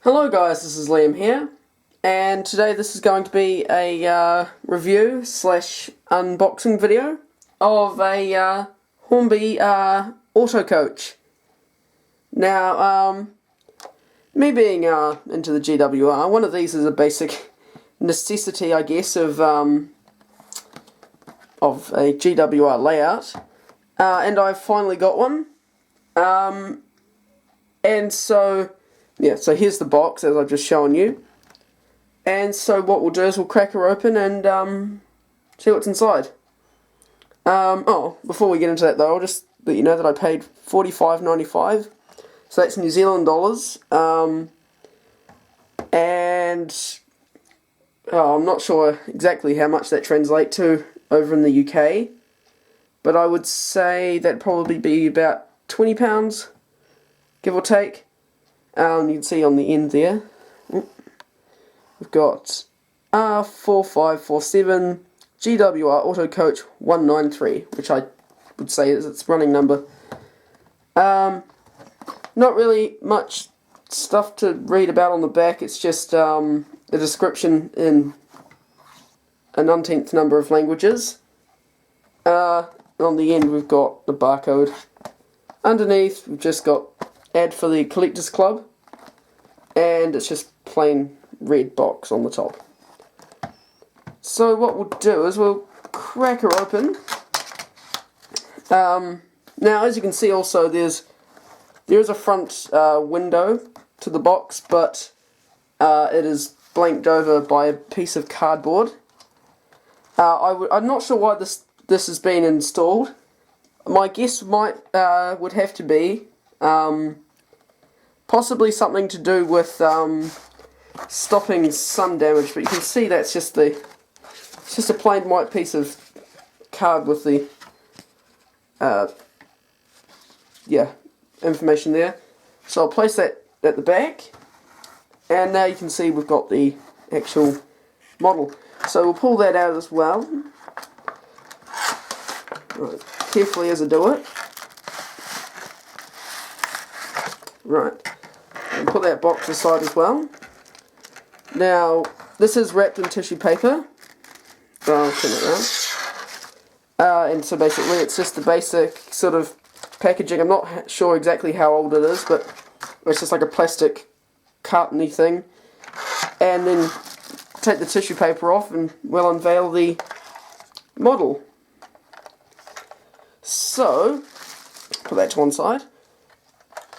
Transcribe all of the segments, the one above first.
Hello guys, this is Liam here, and today this is going to be a review slash unboxing video of a Hornby Autocoach. Now, me being into the GWR, one of these is a basic necessity, I guess, of a GWR layout, and I've finally got one, and so yeah, so here's the box as I've just shown you. And so what we'll do is we'll crack her open and see what's inside. Before we get into that though, I'll just let you know that I paid $45.95. So that's New Zealand dollars. And I'm not sure exactly how much that translates to over in the UK. But I would say that'd probably be about £20, give or take. You can see on the end there, we've got R4547 GWR Autocoach 193, which I would say is its running number. Not really much stuff to read about on the back, it's just a description in an umpteenth number of languages. On the end we've got the barcode. Underneath we've just got ad for the Collectors Club, and it's just plain red box on the top. So what we'll do is we'll crack her open. Now as you can see also there is a front window to the box, but it is blanked over by a piece of cardboard. I'm not sure why this has been installed. My guess would have to be possibly something to do with stopping sun damage, but you can see that's just it's just a plain white piece of card with the information there. So I'll place that at the back, and now you can see we've got the actual model. So we'll pull that out as well. Right, carefully as I do it. Right, and put that box aside as well. Now, this is wrapped in tissue paper. I'll turn it around. And so basically it's just the basic sort of packaging. I'm not sure exactly how old it is, but it's just like a plastic cartony thing. And then take the tissue paper off and we'll unveil the model. So, put that to one side.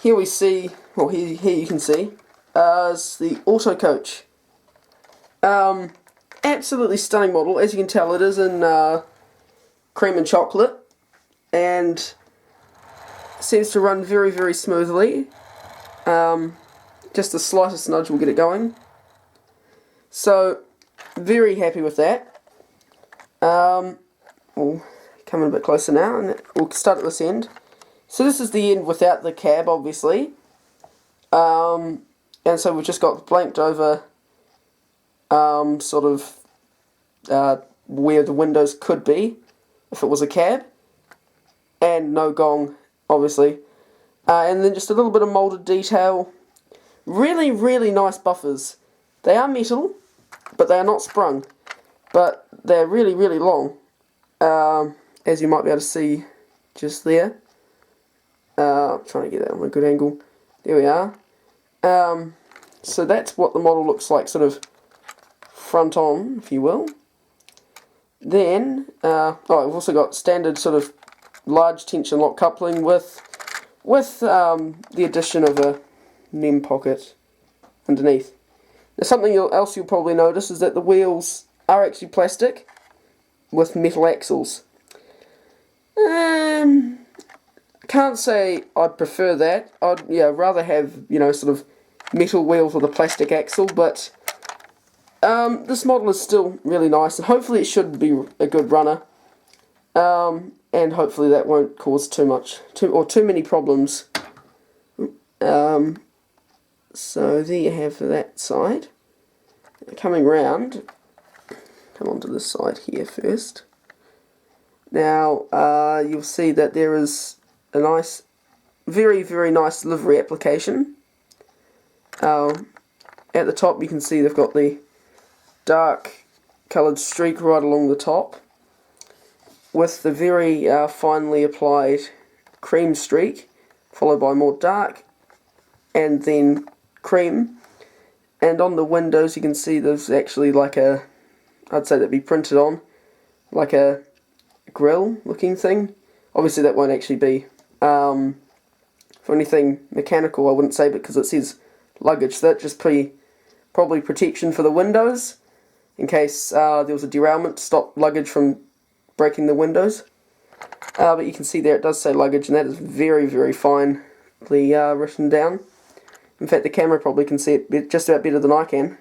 Here we see, well here you can see, is the Autocoach. Absolutely stunning model. As you can tell, it is in cream and chocolate, and seems to run very, very smoothly. Just the slightest nudge will get it going. So, very happy with that. We'll come in a bit closer now, and we'll start at this end. So this is the end without the cab, obviously. And so we've just got blanked over sort of where the windows could be if it was a cab, and no gong, obviously. And then just a little bit of moulded detail. Really, really nice buffers. They are metal, but they are not sprung. But they're really, really long, as you might be able to see just there. I'm trying to get that on a good angle. There we are. So that's what the model looks like, sort of front on, if you will. Then, we've also got standard sort of large tension lock coupling with the addition of a NEM pocket underneath. Now, something else you'll probably notice is that the wheels are actually plastic with metal axles. Can't say I'd prefer that. I'd rather have, sort of metal wheels with a plastic axle, but this model is still really nice, and hopefully it should be a good runner, and hopefully that won't cause too many problems. So there you have that side. Coming round, come onto this side here first. Now you'll see that there is a nice, very, very nice livery application. at the top you can see they've got the dark coloured streak right along the top, with the very finely applied cream streak, followed by more dark, and then cream. And on the windows you can see there's actually like a, I'd say that'd be printed on, like a grill looking thing. Obviously that won't actually be for anything mechanical, I wouldn't say, because it says luggage, so that's just probably protection for the windows, in case there was a derailment to stop luggage from breaking the windows. But you can see there it does say luggage, and that is very, very finely written down. In fact, the camera probably can see it just about better than I can.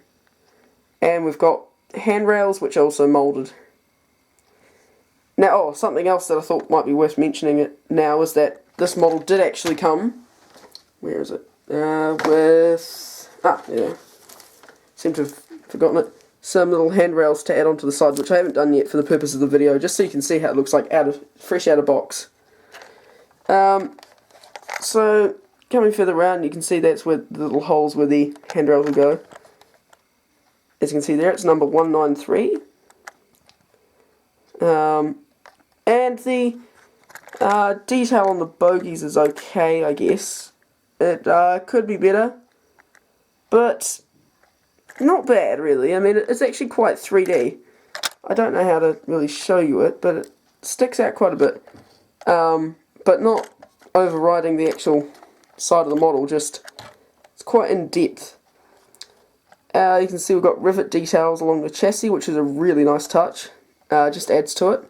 And we've got handrails, which are also moulded. Now, something else that I thought might be worth mentioning it now is that this model did actually come, where is it, yeah, seem to have forgotten it, some little handrails to add onto the side, which I haven't done yet for the purpose of the video, just so you can see how it looks like fresh out of box. So, coming further around, you can see that's where the little holes where the handrails will go. As you can see there, it's number 193. And the detail on the bogies is okay, I guess. It could be better, but not bad really. I mean, it's actually quite 3D. I don't know how to really show you it, but it sticks out quite a bit. But not overriding the actual side of the model, just it's quite in depth. You can see we've got rivet details along the chassis, which is a really nice touch. Just adds to it.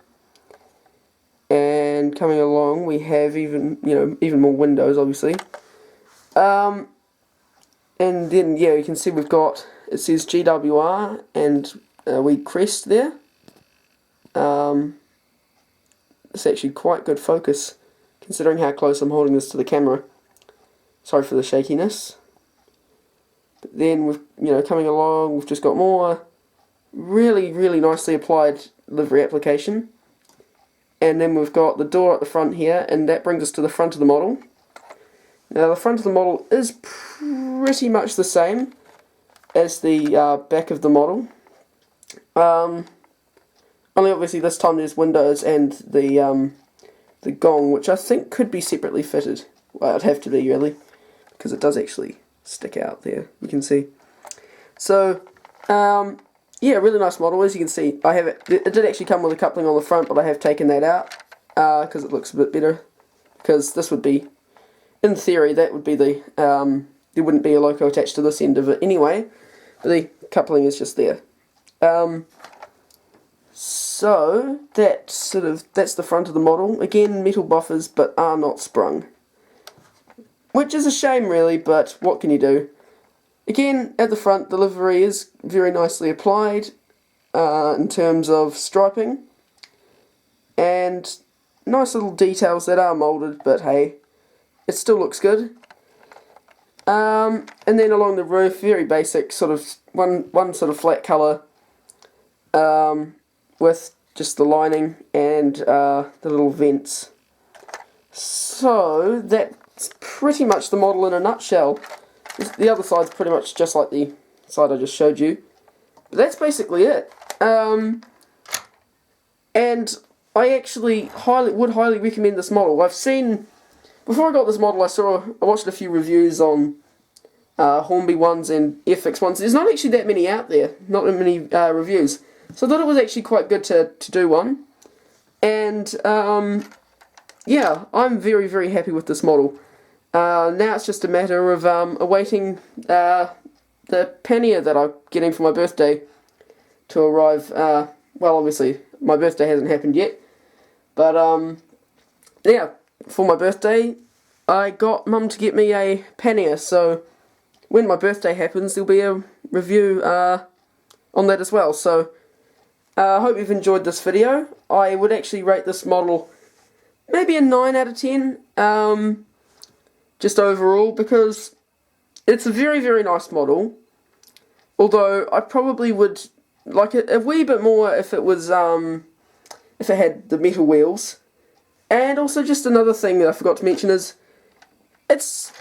And coming along, we have even more windows, obviously. And then you can see we've got, it says GWR and we crest there. It's actually quite good focus, considering how close I'm holding this to the camera. Sorry for the shakiness. But then we've, coming along, we've just got more really, really nicely applied livery application. And then we've got the door at the front here, and that brings us to the front of the model. Now the front of the model is pretty much the same as the back of the model. Only obviously this time there's windows and the gong, which I think could be separately fitted. Well, it'd have to be really, because it does actually stick out there, you can see. So, yeah, really nice model. As you can see, I have it did actually come with a coupling on the front, but I have taken that out because it looks a bit better. Because this would be, in theory, that would be the, there wouldn't be a loco attached to this end of it anyway, but the coupling is just there. So, that's the front of the model. Again, metal buffers, but are not sprung. Which is a shame really, but what can you do? Again, at the front, the livery is very nicely applied in terms of striping, and nice little details that are moulded, but hey, it still looks good. And then along the roof, very basic, sort of one sort of flat colour with just the lining and the little vents. So that's pretty much the model in a nutshell. The other side's pretty much just like the side I just showed you. But that's basically it. And I actually would highly recommend this model. I've seen, before I got this model, I watched a few reviews on Hornby ones and FX ones. There's not actually that many out there, not many reviews. So I thought it was actually quite good to do one. And yeah, I'm very, very happy with this model. Now it's just a matter of awaiting the pannier that I'm getting for my birthday to arrive. Well, obviously, my birthday hasn't happened yet. But, yeah, for my birthday, I got Mum to get me a pannier. So, when my birthday happens, there'll be a review on that as well. So, I hope you've enjoyed this video. I would actually rate this model maybe a 9 out of 10. Just overall, because it's a very, very nice model. Although I probably would like it a wee bit more if it was if it had the metal wheels. And also, just another thing that I forgot to mention is it's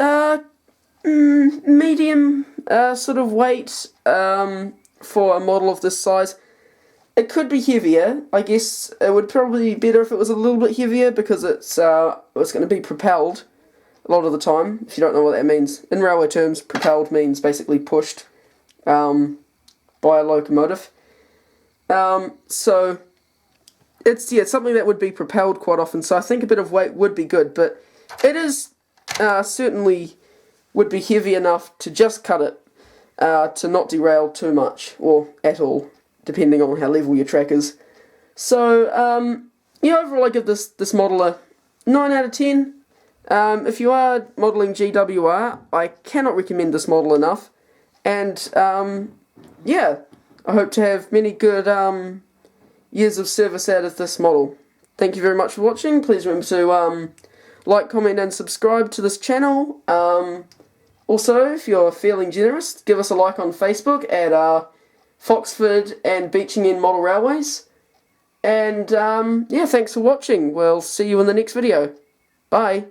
medium sort of weight for a model of this size. It could be heavier. I guess it would probably be better if it was a little bit heavier, because it's going to be propelled a lot of the time. If you don't know what that means, in railway terms, propelled means basically pushed by a locomotive. So it's something that would be propelled quite often. So I think a bit of weight would be good, but it is certainly would be heavy enough to just cut it, to not derail too much or at all, depending on how level your track is. So yeah, overall I give this model a 9 out of 10. If you are modelling GWR, I cannot recommend this model enough. And yeah, I hope to have many good years of service out of this model. Thank you very much for watching. Please remember to like, comment and subscribe to this channel. Also, if you're feeling generous, give us a like on Facebook at Foxford and Beeching End Model Railways. And yeah, thanks for watching. We'll see you in the next video. Bye.